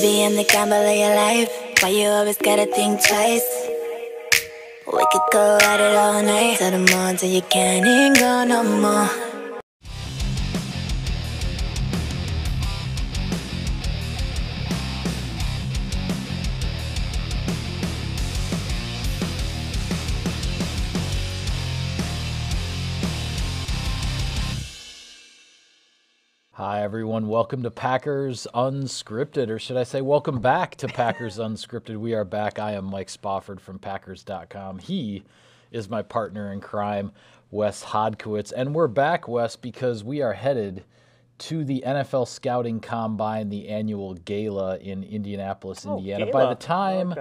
Baby, I'm the gamble of your life. Why you always gotta think twice? We could go at it all night till the morning till you can't even go no more. Hi, everyone. Welcome to Packers Unscripted, or should I say welcome back to Packers Unscripted. We are back. I am Mike Spofford from Packers.com. He is my partner in crime, Wes Hodkiewicz. And we're back, Wes, because we are headed to the NFL Scouting Combine, the annual gala in Indianapolis, Indiana. Gala. By the time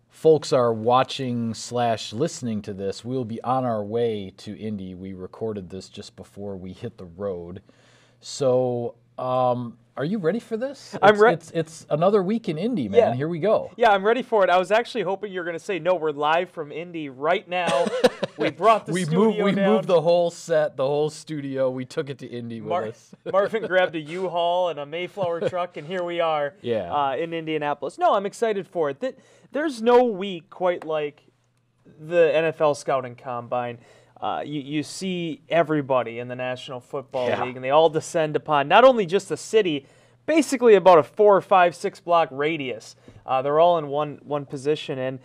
folks are watching/listening to this, we'll be on our way to Indy. We recorded this just before we hit the road. So, are you ready for this? I'm ready. It's another week in Indy, man. Yeah. Here we go. Yeah, I'm ready for it. I was actually hoping you were going to say, no, we're live from Indy right now. We brought the studio down. We moved the whole set, the whole studio. We took it to Indy with us. Marvin grabbed a U-Haul and a Mayflower truck, and here we are in Indianapolis. No, I'm excited for it. There's no week quite like the NFL Scouting Combine. You see everybody in the National Football League, and they all descend upon not only just the city, basically about a 4 or 5, 6 block radius. They're all in one position, and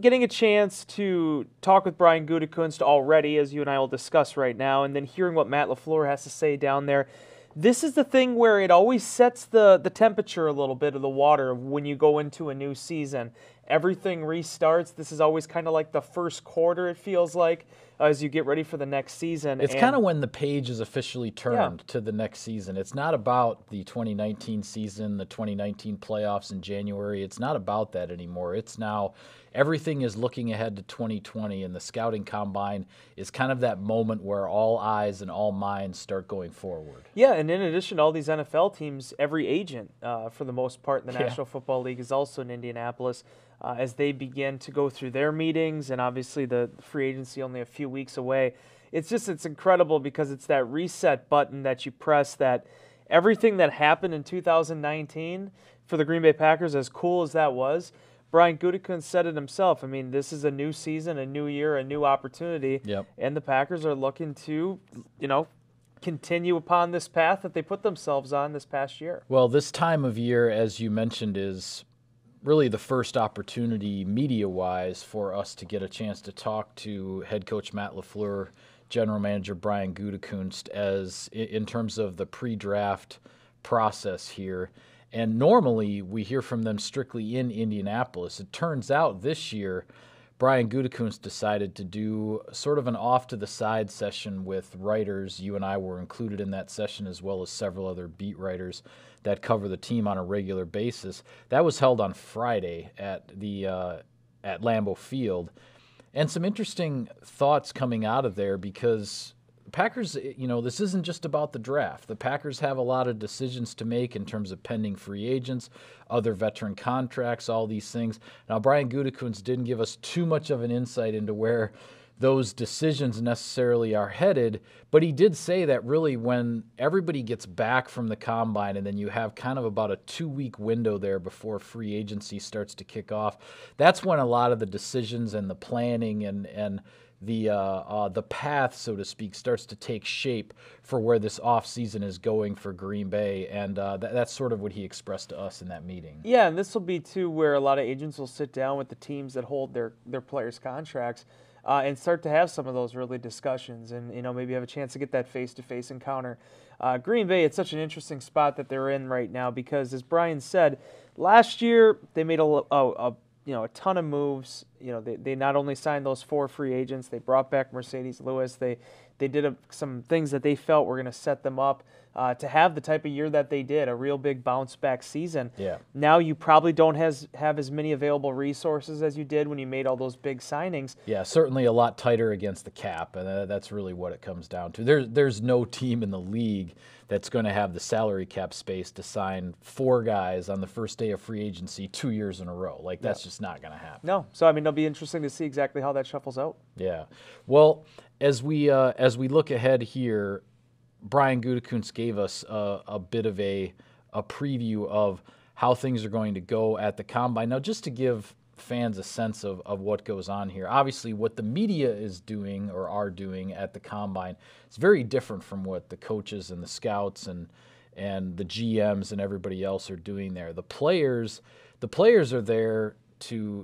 getting a chance to talk with Brian Gutekunst already, as you and I will discuss right now, and then hearing what Matt LaFleur has to say down there. This is the thing where it always sets the temperature a little bit of the water when you go into a new season. Everything restarts. This is always kind of like the first quarter, it feels like, as you get ready for the next season. It's kind of when the page is officially turned to the next season. It's not about the 2019 season, the 2019 playoffs in January. It's not about that anymore. It's now everything is looking ahead to 2020, and the Scouting Combine is kind of that moment where all eyes and all minds start going forward. Yeah, and in addition to all these NFL teams, every agent, for the most part, in the National Football League is also in Indianapolis as they begin to go through their meetings, and obviously the free agency only a few weeks away. It's incredible because it's that reset button that you press, that everything that happened in 2019 for the Green Bay Packers, as cool as that was, Brian Gutekunst said it himself. I mean, this is a new season, a new year, a new opportunity, and the Packers are looking to, continue upon this path that they put themselves on this past year. Well, this time of year, as you mentioned, is really the first opportunity media-wise for us to get a chance to talk to head coach Matt LaFleur, general manager Brian Gutekunst, as in terms of the pre-draft process here. And normally we hear from them strictly in Indianapolis. It turns out this year Brian Gutekunst decided to do sort of an off-to-the-side session with writers. You and I were included in that session, as well as several other beat writers that cover the team on a regular basis. That was held on Friday at Lambeau Field. And some interesting thoughts coming out of there, because the Packers, this isn't just about the draft. The Packers have a lot of decisions to make in terms of pending free agents, other veteran contracts, all these things. Now, Brian Gutekunst didn't give us too much of an insight into where those decisions necessarily are headed, but he did say that really when everybody gets back from the Combine and then you have kind of about a 2-week window there before free agency starts to kick off, that's when a lot of the decisions and the planning and the path, so to speak, starts to take shape for where this offseason is going for Green Bay, and that's sort of what he expressed to us in that meeting. Yeah, and this will be, too, where a lot of agents will sit down with the teams that hold their players' contracts and start to have some of those early discussions and, maybe have a chance to get that face-to-face encounter. Green Bay, it's such an interesting spot that they're in right now because, as Brian said, last year they made a ton of moves. They not only signed those 4 free agents, they brought back Mercedes Lewis. They did some things that they felt were going to set them up to have the type of year that they did, a real big bounce-back season. Yeah. Now you probably don't have as many available resources as you did when you made all those big signings. Yeah, certainly a lot tighter against the cap, and that's really what it comes down to. There's no team in the league that's going to have the salary cap space to sign 4 guys on the first day of free agency 2 years in a row. That's just not going to happen. No. So, it'll be interesting to see exactly how that shuffles out. Yeah. Well, as we look ahead here, Brian Gutekunst gave us a bit of a preview of how things are going to go at the Combine. Now, just to give fans a sense of what goes on here, obviously what the media is doing or are doing at the Combine is very different from what the coaches and the scouts and the GMs and everybody else are doing there. The players are there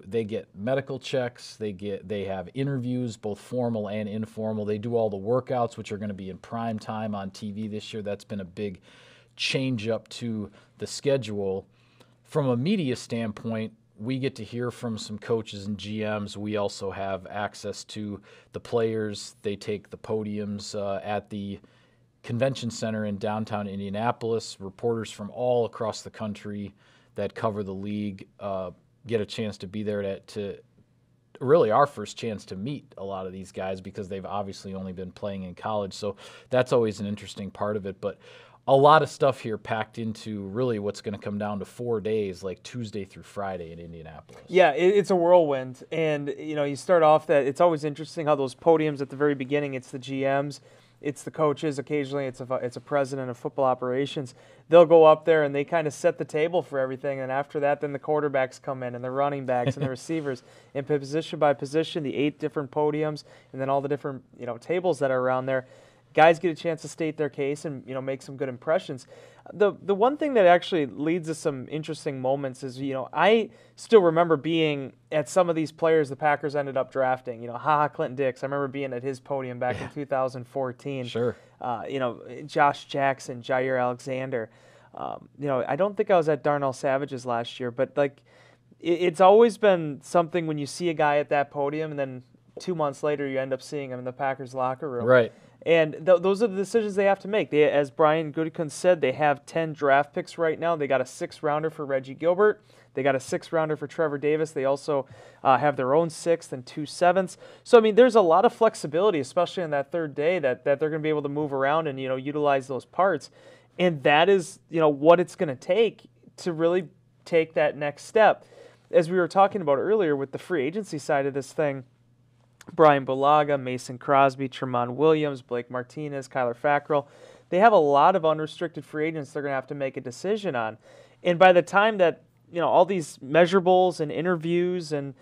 they get medical checks, they have interviews, both formal and informal. They do all the workouts, which are going to be in prime time on TV this year. That's been a big change up to the schedule. From a media standpoint, we get to hear from some coaches and GMs. We also have access to the players. They take the podiums at the convention center in downtown Indianapolis. Reporters from all across the country that cover the league get a chance to be there to really our first chance to meet a lot of these guys, because they've obviously only been playing in college. So that's always an interesting part of it. But a lot of stuff here packed into really what's going to come down to 4 days, like Tuesday through Friday in Indianapolis. Yeah, it's a whirlwind. And, you start off that it's always interesting how those podiums at the very beginning, it's the GMs, it's the coaches, occasionally it's a president of football operations. They'll go up there and they kind of set the table for everything. And after that, then the quarterbacks come in and the running backs and the receivers. And position by position, the 8 different podiums and then all the different tables that are around there. Guys get a chance to state their case and make some good impressions. The one thing that actually leads to some interesting moments is I still remember being at some of these players the Packers ended up drafting. Clinton Dix. I remember being at his podium back in 2014. Sure. Josh Jackson, Jair Alexander. I don't think I was at Darnell Savage's last year, but it's always been something when you see a guy at that podium and then 2 months later you end up seeing him in the Packers locker room. Right. And those are the decisions they have to make. As Brian Gutekunst said, they have 10 draft picks right now. They got a 6th-rounder for Reggie Gilbert. They got a 6th-rounder for Trevor Davis. They also have their own 6th and 2 7ths. So, there's a lot of flexibility, especially on that third day, that they're going to be able to move around and, utilize those parts. And that is, what it's going to take to really take that next step. As we were talking about earlier with the free agency side of this thing, Brian Bulaga, Mason Crosby, Tremont Williams, Blake Martinez, Kyler Fackrell. They have a lot of unrestricted free agents they're going to have to make a decision on. And by the time that, all these measurables and interviews and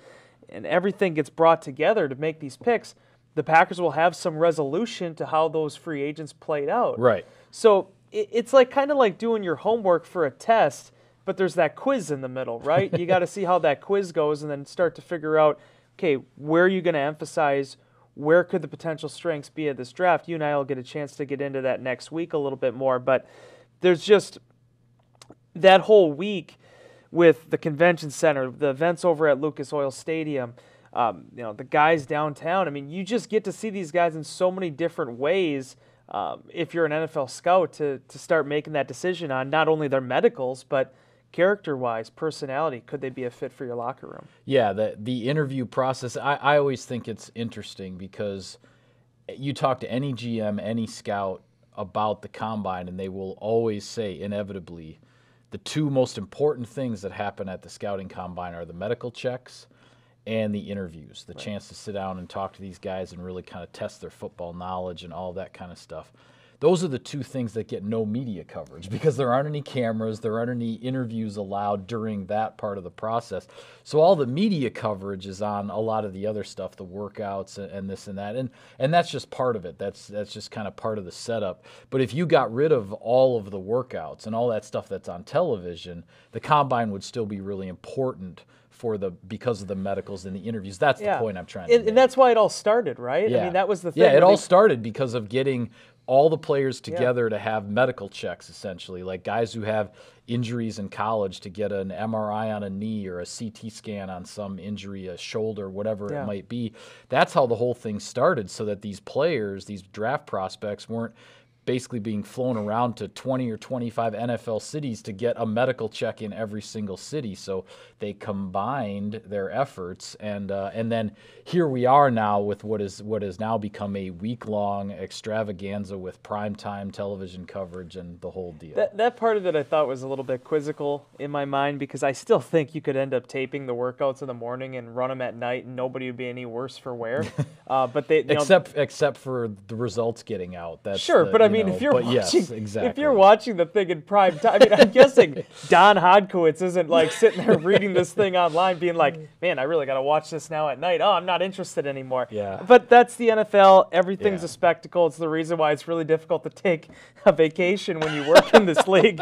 everything gets brought together to make these picks, the Packers will have some resolution to how those free agents played out. Right. So it's kind of like doing your homework for a test, but there's that quiz in the middle, right? You got to see how that quiz goes and then start to figure out, okay, where are you going to emphasize? Where could the potential strengths be at this draft? You and I will get a chance to get into that next week a little bit more, but there's just that whole week with the convention center, the events over at Lucas Oil Stadium, the guys downtown. You just get to see these guys in so many different ways if you're an NFL scout to start making that decision on not only their medicals, but character-wise, personality, could they be a fit for your locker room? Yeah, the interview process, I always think it's interesting because you talk to any GM, any scout about the Combine, and they will always say, inevitably, the 2 most important things that happen at the scouting Combine are the medical checks and the interviews, the chance to sit down and talk to these guys and really kind of test their football knowledge and all that kind of stuff. Those are the 2 things that get no media coverage because there aren't any cameras, there aren't any interviews allowed during that part of the process. So all the media coverage is on a lot of the other stuff, the workouts and this and that. And that's just part of it. That's just kind of part of the setup. But if you got rid of all of the workouts and all that stuff that's on television, the Combine would still be really important because of the medicals and the interviews. That's the point I'm trying to make. And that's why it all started, right? Yeah. That was the thing. Yeah, it all started because of getting all the players together to have medical checks, essentially, like guys who have injuries in college to get an MRI on a knee or a CT scan on some injury, a shoulder, whatever it might be. That's how the whole thing started, so that these players, these draft prospects, weren't basically being flown around to 20 or 25 NFL cities to get a medical check in every single city. So they combined their efforts, and then here we are now with what has now become a week-long extravaganza with primetime television coverage and the whole deal. That part of it I thought was a little bit quizzical in my mind, because I still think you could end up taping the workouts in the morning and run them at night, and nobody would be any worse for wear. But they, except for the results getting out. That's sure, but mean, if you're watching, yes, exactly. If you're watching the thing in prime time, I mean, I'm guessing Don Hodkowitz isn't like sitting there reading this thing online, being like, "Man, I really got to watch this now at night. Oh, I'm not interested anymore." Yeah. But that's the NFL. Everything's a spectacle. It's the reason why it's really difficult to take a vacation when you work in this league.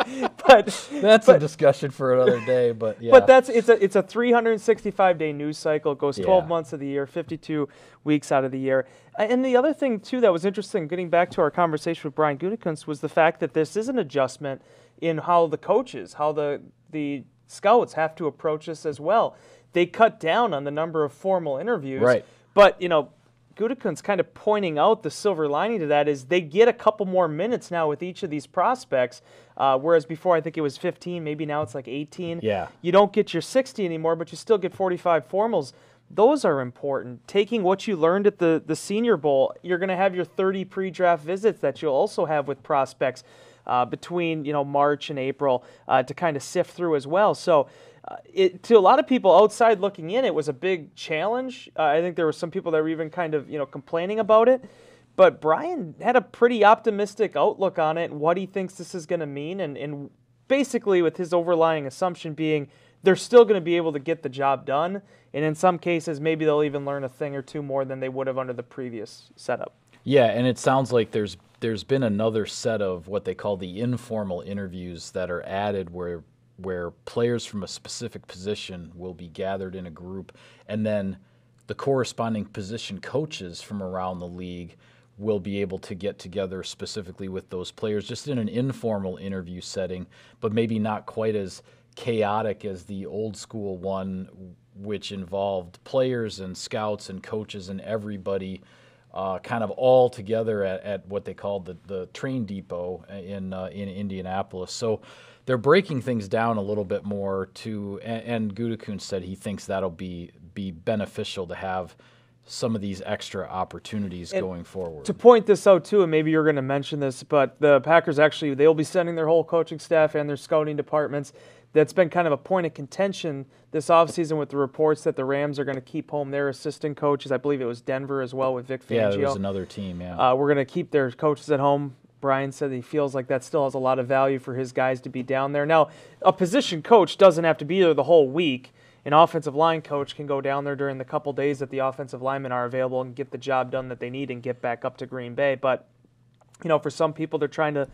But that's a discussion for another day. But yeah. But it's a 365-day news cycle. It goes 12 months of the year, 52 weeks out of the year. And the other thing, too, that was interesting, getting back to our conversation with Brian Gutekunst, was the fact that this is an adjustment in how the coaches, how the scouts have to approach this as well. They cut down on the number of formal interviews. Right. But, Gutekunst kind of pointing out the silver lining to that is they get a couple more minutes now with each of these prospects, whereas before I think it was 15, maybe now it's like 18. Yeah. You don't get your 60 anymore, but you still get 45 formals. Those are important. Taking what you learned at the Senior Bowl, you're going to have your 30 pre-draft visits that you'll also have with prospects between March and April to kind of sift through as well. So to a lot of people outside looking in, it was a big challenge. I think there were some people that were even kind of complaining about it. But Brian had a pretty optimistic outlook on it and what he thinks this is going to mean. And basically with his overlying assumption being they're still going to be able to get the job done. And in some cases, maybe they'll even learn a thing or two more than they would have under the previous setup. Yeah, and it sounds like there's been another set of what they call the informal interviews that are added where players from a specific position will be gathered in a group, and then the corresponding position coaches from around the league will be able to get together specifically with those players just in an informal interview setting, but maybe not quite as chaotic as the old school one, which involved players and scouts and coaches and everybody kind of all together at what they called the train depot in Indianapolis. So they're breaking things down a little bit more and Gutekunst said he thinks that'll be beneficial to have some of these extra opportunities going forward. To point this out too, and maybe you're going to mention this, but the Packers they'll be sending their whole coaching staff and their scouting departments. That's been kind of a point of contention this offseason with the reports that the Rams are going to keep home their assistant coaches. I believe it was Denver as well with Vic Fangio. Yeah, there was another team, yeah. We're going to keep their coaches at home. Brian said he feels like that still has a lot of value for his guys to be down there. Now, a position coach doesn't have to be there the whole week. An offensive line coach can go down there during the couple days that the offensive linemen are available and get the job done that they need and get back up to Green Bay. But, for some people, they're trying to,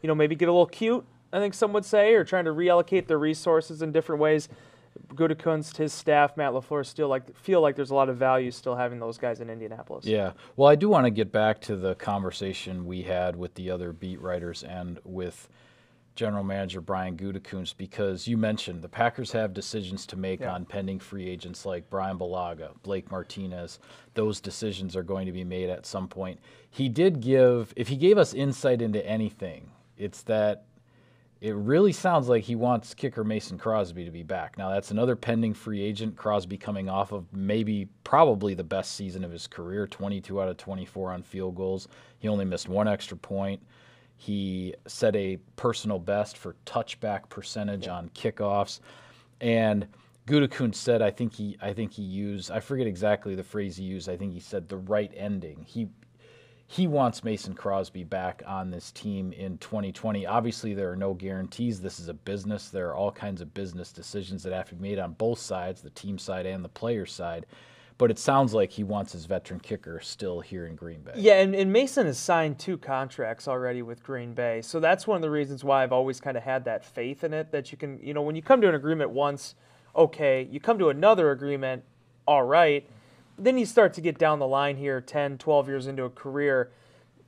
maybe get a little cute, I think some would say, or trying to reallocate their resources in different ways. Gutekunst, his staff, Matt LaFleur feel like there's a lot of value still having those guys in Indianapolis. Yeah. Well, I do want to get back to the conversation we had with the other beat writers and with General Manager Brian Gutekunst, because you mentioned the Packers have decisions to make on pending free agents like Brian Bulaga, Blake Martinez. Those decisions are going to be made at some point. If he gave us insight into anything, it's that it really sounds like he wants kicker Mason Crosby to be back. Now, that's another pending free agent. Crosby coming off of probably the best season of his career, 22 out of 24 on field goals. He only missed one extra point. He set a personal best for touchback percentage on kickoffs. And Gutekunst said, I think he used, I forget exactly the phrase he used, I think he said the right ending. He wants Mason Crosby back on this team in 2020. Obviously, there are no guarantees. This is a business. There are all kinds of business decisions that have to be made on both sides, the team side and the player side. But it sounds like he wants his veteran kicker still here in Green Bay. Yeah, and Mason has signed 2 contracts already with Green Bay. So that's one of the reasons why I've always kind of had that faith in it, that you can, when you come to an agreement once, okay, you come to another agreement, all right. Then you start to get down the line here 10, 12 years into a career.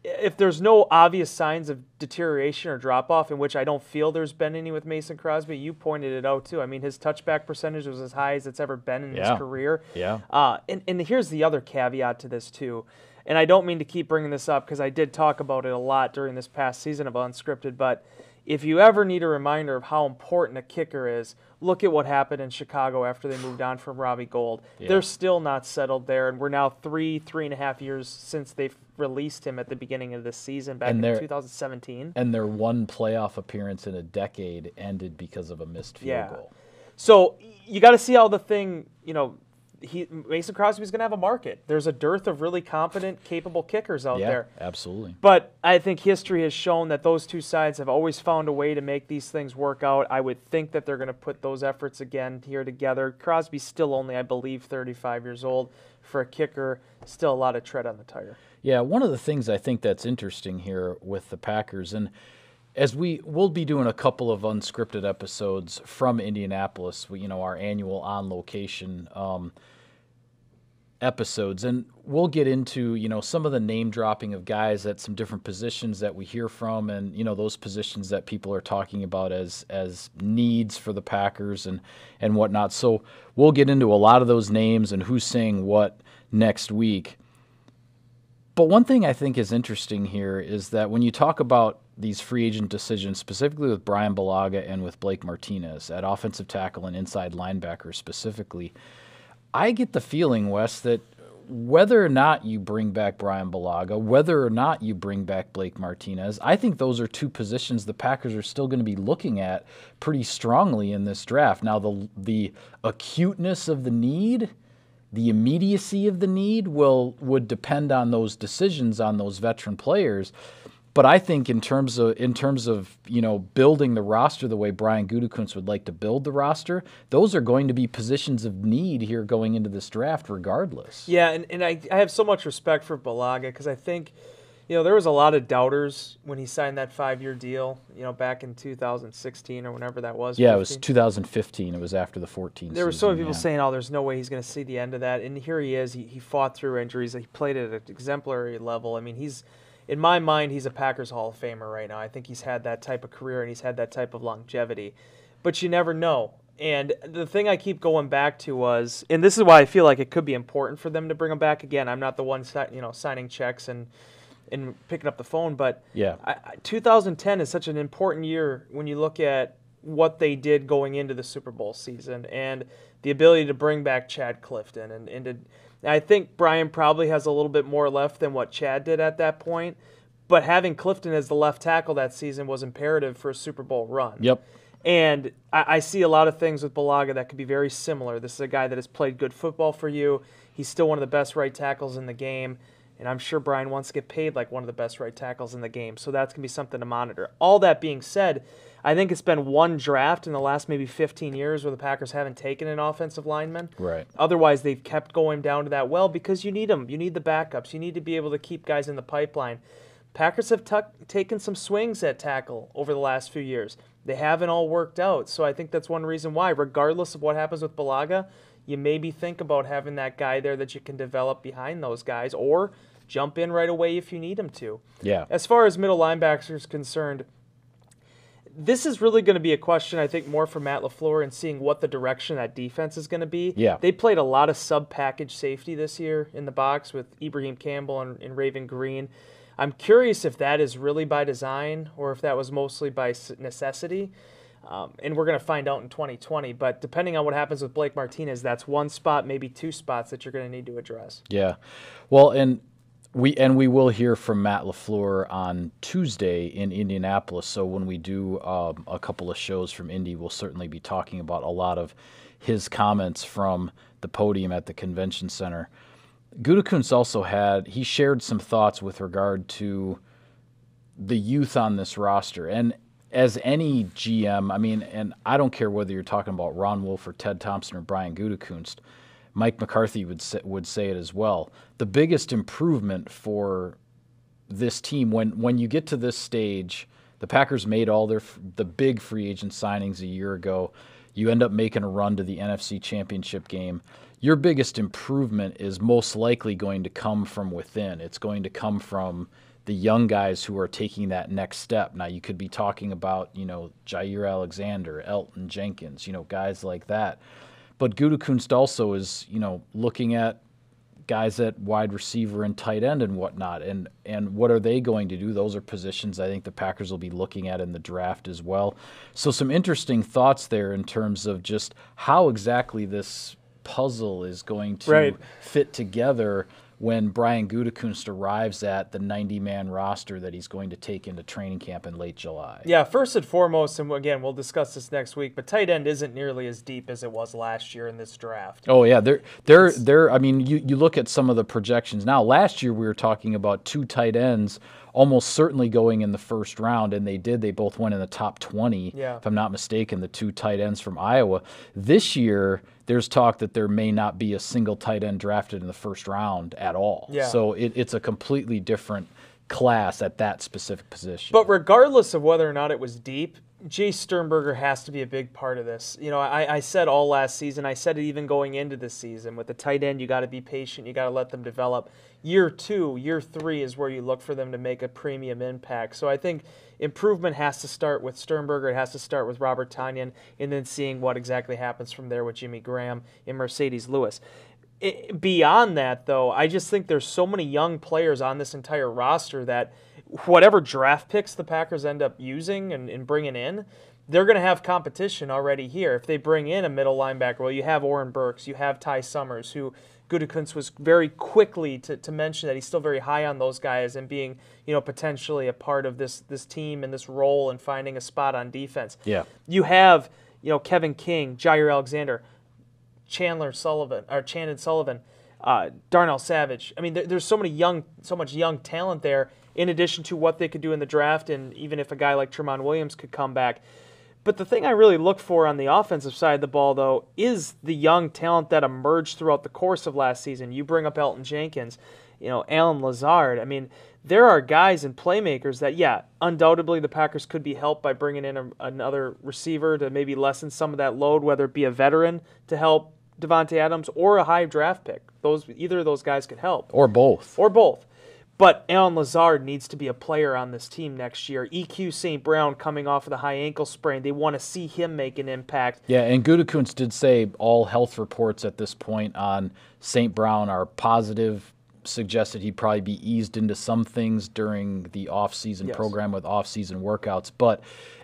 If there's no obvious signs of deterioration or drop-off, in which I don't feel there's been any with Mason Crosby, you pointed it out too. I mean, his touchback percentage was as high as it's ever been in his career. Yeah. And here's the other caveat to this too. And I don't mean to keep bringing this up because I did talk about it a lot during this past season of Unscripted, but if you ever need a reminder of how important a kicker is, look at what happened in Chicago after they moved on from Robbie Gould. Yeah. They're still not settled there, and we're now 3.5 years since they've released him at the beginning of this season back in 2017. And their one playoff appearance in a decade ended because of a missed field goal. So you got to see how the thing, Mason Crosby's going to have a market. There's a dearth of really competent, capable kickers out there. Yeah, absolutely. But I think history has shown that those two sides have always found a way to make these things work out. I would think that they're going to put those efforts again here together. Crosby's still only, I believe, 35 years old. For a kicker, still a lot of tread on the tire. Yeah, one of the things I think that's interesting here with the Packers, and as we'll be doing a couple of unscripted episodes from Indianapolis, our annual on location episodes, and we'll get into some of the name dropping of guys at some different positions that we hear from, and those positions that people are talking about as needs for the Packers and whatnot. So we'll get into a lot of those names and who's saying what next week. But one thing I think is interesting here is that when you talk about these free agent decisions, specifically with Brian Bulaga and with Blake Martinez at offensive tackle and inside linebacker specifically, I get the feeling, Wes, that whether or not you bring back Brian Bulaga, whether or not you bring back Blake Martinez, I think those are two positions the Packers are still going to be looking at pretty strongly in this draft. Now, the acuteness of the need, the immediacy of the need would depend on those decisions on those veteran players. But I think in terms of building the roster the way Brian Gutekunst would like to build the roster, those are going to be positions of need here going into this draft regardless. Yeah, and I have so much respect for Bulaga because I think there was a lot of doubters when he signed that 5-year deal, back in 2016 or whenever that was. Yeah, 15. It was 2015. It was after the 14 season. There were so many people saying, there's no way he's going to see the end of that. And here he is. He fought through injuries. He played at an exemplary level. I mean, in my mind, he's a Packers Hall of Famer right now. I think he's had that type of career and he's had that type of longevity. But you never know. And the thing I keep going back to was, and this is why I feel like it could be important for them to bring him back again. I'm not the one signing checks and picking up the phone, but yeah, 2010 is such an important year when you look at what they did going into the Super Bowl season and the ability to bring back Chad Clifton. And I think Brian probably has a little bit more left than what Chad did at that point, but having Clifton as the left tackle that season was imperative for a Super Bowl run. Yep. And I see a lot of things with Bulaga that could be very similar. This is a guy that has played good football for you. He's still one of the best right tackles in the game. And I'm sure Brian wants to get paid like one of the best right tackles in the game. So that's going to be something to monitor. All that being said, I think it's been one draft in the last maybe 15 years where the Packers haven't taken an offensive lineman. Right. Otherwise, they've kept going down to that well because you need them. You need the backups. You need to be able to keep guys in the pipeline. Packers have taken some swings at tackle over the last few years. They haven't all worked out. So I think that's one reason why, regardless of what happens with Bulaga, you maybe think about having that guy there that you can develop behind those guys or jump in right away if you need him to. Yeah. As far as middle linebackers concerned, this is really going to be a question, I think, more for Matt LaFleur and seeing what the direction that defense is going to be. Yeah. They played a lot of sub-package safety this year in the box with Ibrahim Campbell and Raven Green. I'm curious if that is really by design or if that was mostly by necessity. And we're going to find out in 2020. But depending on what happens with Blake Martinez, that's one spot, maybe two spots that you're going to need to address. Yeah. Well, and we will hear from Matt LaFleur on Tuesday in Indianapolis. So when we do a couple of shows from Indy, we'll certainly be talking about a lot of his comments from the podium at the convention center. Gutekunst also he shared some thoughts with regard to the youth on this roster. And as any GM, I mean, and I don't care whether you're talking about Ron Wolf or Ted Thompson or Brian Gutekunst, Mike McCarthy would say it as well. The biggest improvement for this team, when you get to this stage, the Packers made all the big free agent signings a year ago. You end up making a run to the NFC Championship game. Your biggest improvement is most likely going to come from within. It's going to come from the young guys who are taking that next step. Now, you could be talking about, Jair Alexander, Elton Jenkins, guys like that. But Gutekunst also is, looking at guys at wide receiver and tight end and whatnot, and what are they going to do? Those are positions I think the Packers will be looking at in the draft as well. So some interesting thoughts there in terms of just how exactly this puzzle is going to fit together when Brian Gutekunst arrives at the 90-man roster that he's going to take into training camp in late July. Yeah, first and foremost, and again, we'll discuss this next week, but tight end isn't nearly as deep as it was last year in this draft. Oh, yeah. They're I mean, you look at some of the projections. Now, last year we were talking about 2 tight ends almost certainly going in the first round, and they did. They both went in the top 20, if I'm not mistaken, the 2 tight ends from Iowa. This year, there's talk that there may not be a single tight end drafted in the first round at all. Yeah. So it's a completely different class at that specific position. But regardless of whether or not it was deep, Jay Sternberger has to be a big part of this. You know, I said all last season, I said it even going into this season, with the tight end, you got to be patient, you got to let them develop. Year 2, year 3 is where you look for them to make a premium impact. So I think improvement has to start with Sternberger, it has to start with Robert Tonyan, and then seeing what exactly happens from there with Jimmy Graham and Mercedes Lewis. Beyond that, though, I just think there's so many young players on this entire roster that whatever draft picks the Packers end up using and bringing in, they're going to have competition already here. If they bring in a middle linebacker, well, you have Oren Burks, you have Ty Summers, who Gutekunst was very quickly to mention that he's still very high on those guys and being, you know, potentially a part of this team and this role and finding a spot on defense. Yeah. You have, you know, Kevin King, Jair Alexander, Chandon Sullivan, Darnell Savage. I mean, there's so much young talent there, in addition to what they could do in the draft, and even if a guy like Tremont Williams could come back. But the thing I really look for on the offensive side of the ball, though, is the young talent that emerged throughout the course of last season. You bring up Elton Jenkins, you know, Alan Lazard. I mean, there are guys and playmakers that, yeah, undoubtedly the Packers could be helped by bringing in another receiver to maybe lessen some of that load, whether it be a veteran to help Devontae Adams or a high draft pick. Either of those guys could help. Or both. But Alan Lazard needs to be a player on this team next year. EQ St. Brown coming off of the high ankle sprain. They want to see him make an impact. Yeah, and Gutekunst did say all health reports at this point on St. Brown are positive, suggested he'd probably be eased into some things during the off-season program with off-season workouts, but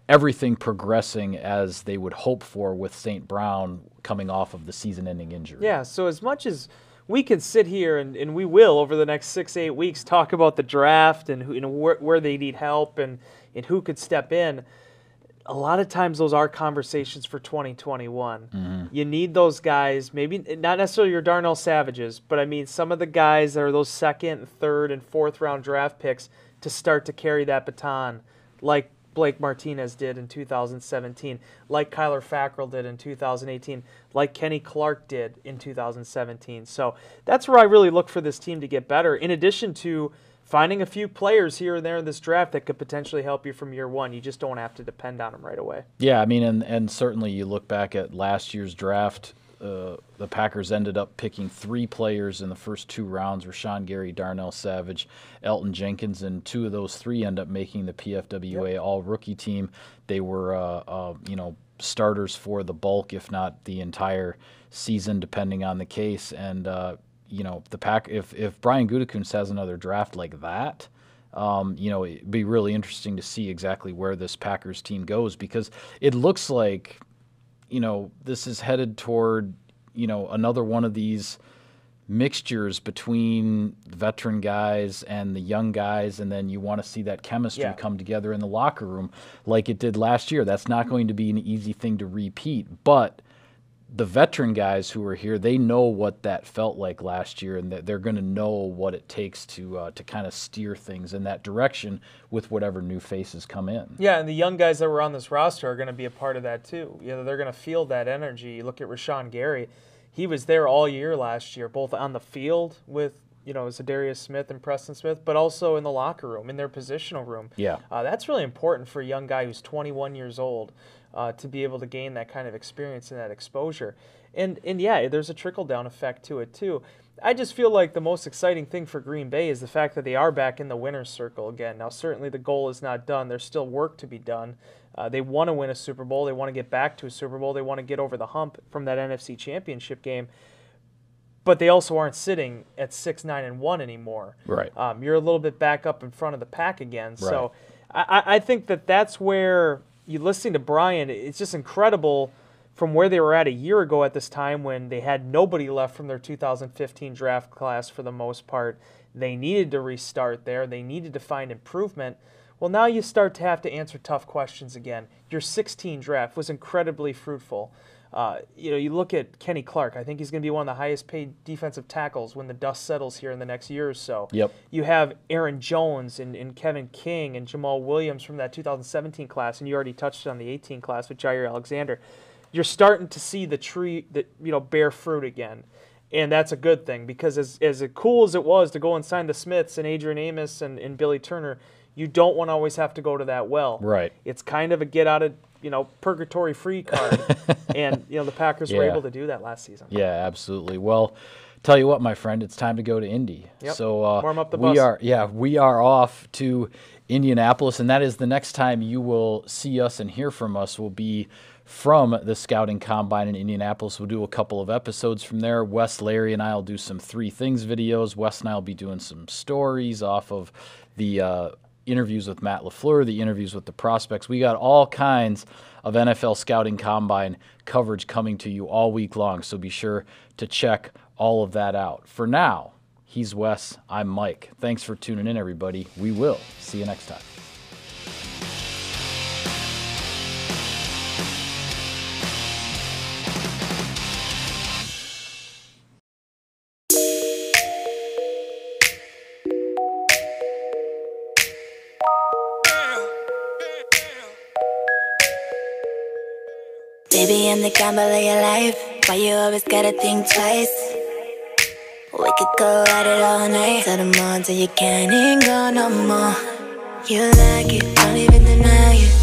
everything progressing as they would hope for with St. Brown coming off of the season-ending injury. Yeah, so as much as we could sit here, and we will over the next 6-8 weeks, talk about the draft and who, you know, where they need help and who could step in. A lot of times those are conversations for 2021. Mm-hmm. You need those guys, maybe not necessarily your Darnell Savages, but I mean some of the guys that are those 2nd, 3rd, and 4th round draft picks to start to carry that baton, like Blake Martinez did in 2017, like Kyler Fackrell did in 2018, like Kenny Clark did in 2017. So that's where I really look for this team to get better, in addition to finding a few players here and there in this draft that could potentially help you from year one. You just don't have to depend on them right away. Yeah, I mean, and certainly you look back at last year's draft, the Packers ended up picking 3 players in the first 2 rounds: Rashawn Gary, Darnell Savage, Elton Jenkins, and 2 of those 3 end up making the PFWA All-Rookie team. They were, starters for the bulk, if not the entire season, depending on the case. And if Brian Gutekunst has another draft like that, it'd be really interesting to see exactly where this Packers team goes, because it looks like, this is headed toward, another one of these mixtures between veteran guys and the young guys, and then you want to see that chemistry come together in the locker room like it did last year. That's not going to be an easy thing to repeat, but the veteran guys who are here, they know what that felt like last year, and they're going to know what it takes to kind of steer things in that direction with whatever new faces come in. Yeah, and the young guys that were on this roster are going to be a part of that too. They're going to feel that energy. You look at Rashawn Gary. He was there all year last year, both on the field with, Zadarius Smith and Preston Smith, but also in the locker room, in their positional room. Yeah. That's really important for a young guy who's 21 years old. To be able to gain that kind of experience and that exposure. And yeah, there's a trickle-down effect to it too. I just feel like the most exciting thing for Green Bay is the fact that they are back in the winner's circle again. Now, certainly the goal is not done. There's still work to be done. They want to win a Super Bowl. They want to get back to a Super Bowl. They want to get over the hump from that NFC Championship game. But they also aren't sitting at 6-9-1 anymore. Right. You're a little bit back up in front of the pack again. Right. So I think that's where, you listening to Brian, it's just incredible from where they were at a year ago at this time when they had nobody left from their 2015 draft class for the most part. They needed to restart there. They needed to find improvement. Well, now you start to have to answer tough questions again. Your 16 draft was incredibly fruitful. You look at Kenny Clark. I think he's going to be one of the highest paid defensive tackles when the dust settles here in the next year or so. Yep. You have Aaron Jones and Kevin King and Jamal Williams from that 2017 class, and you already touched on the 18 class with Jair Alexander. You're starting to see the tree that bear fruit again. And that's a good thing, because as cool as it was to go and sign the Smiths and Adrian Amos and Billy Turner, you don't want to always have to go to that well. Right. It's kind of a get out of purgatory free card, and the Packers were able to do that last season. Yeah, absolutely. Well, tell you what, my friend, it's time to go to Indy. Yep. So warm up the bus. We are off to Indianapolis, and that is the next time you will see us and hear from us will be from the Scouting Combine in Indianapolis. We'll do a couple of episodes from there. Wes, Larry, and I will do some 3 Things videos. Wes and I will be doing some stories off of the interviews with Matt LaFleur, the interviews with the prospects. We got all kinds of NFL Scouting Combine coverage coming to you all week long, so be sure to check all of that out. For now, he's Wes, I'm Mike. Thanks for tuning in, everybody. We will see you next time. Baby, I'm the gamble of your life. Why you always gotta think twice? We could go at it all night till the morning till you can't even go no more. You like it, don't even deny it.